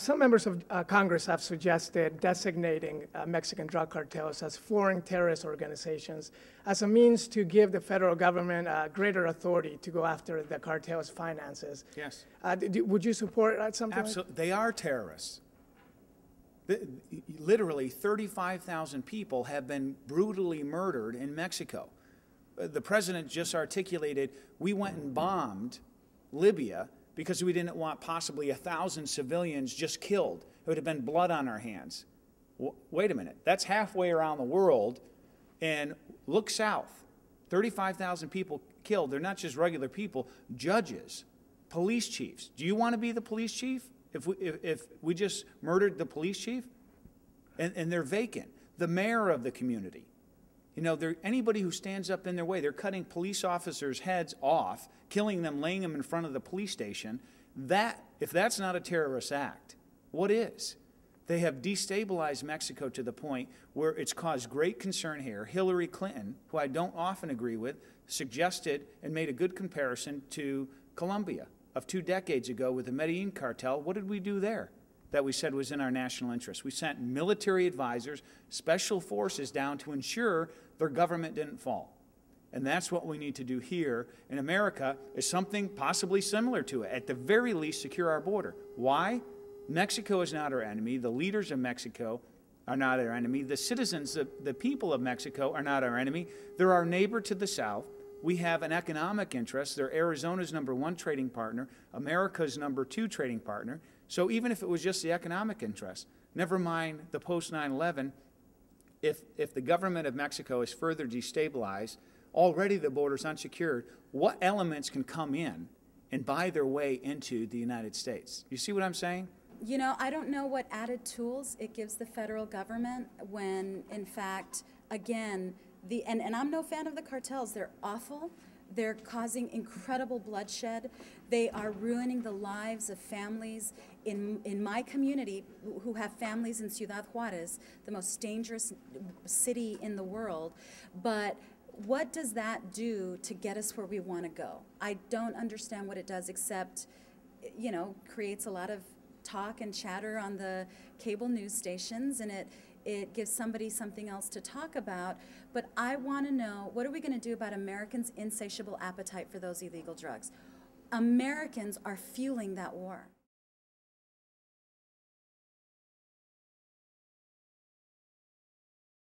Some members of Congress have suggested designating Mexican drug cartels as foreign terrorist organizations as a means to give the federal government greater authority to go after the cartel's finances. Yes. Would you support something Absolutely. like that? They are terrorists. Literally 35,000 people have been brutally murdered in Mexico. The president just articulated, we went and bombed Libya because we didn't want possibly 1,000 civilians just killed. It would have been blood on our hands. Wait a minute, that's halfway around the world, and look south. 35,000 people killed. They're not just regular people, judges, police chiefs. Do you want to be the police chief if we just murdered the police chief? And they're vacant. The mayor of the community. You know, anybody who stands up in their way, they're cutting police officers' heads off, killing them, laying them in front of the police station. If that's not a terrorist act, what is? They have destabilized Mexico to the point where it's caused great concern here. Hillary Clinton, who I don't often agree with, suggested and made a good comparison to Colombia of 2 decades ago with the Medellin cartel. What did we do there that we said was in our national interest? We sent military advisors, special forces down to ensure their government didn't fall. And that's what we need to do here in America, is something possibly similar to it. At the very least, secure our border. Why? Mexico is not our enemy. The leaders of Mexico are not our enemy. The citizens, the people of Mexico are not our enemy. They're our neighbor to the south. We have an economic interest. They're Arizona's #1 trading partner, America's #2 trading partner. So even if it was just the economic interest, never mind the post 9/11, if the government of Mexico is further destabilized, already the border's unsecured, what elements can come in and buy their way into the United States? You see what I'm saying? You know, I don't know what added tools it gives the federal government when, in fact, again, and I'm no fan of the cartels. They're awful. They're causing incredible bloodshed. They are ruining the lives of families in my community who have families in Ciudad Juarez, the most dangerous city in the world. But what does that do to get us where we want to go? I don't understand what it does, except, you know, creates a lot of talk and chatter on the cable news stations, and it gives somebody something else to talk about. But I want to know, what are we going to do about Americans' insatiable appetite for those illegal drugs? Americans are fueling that war.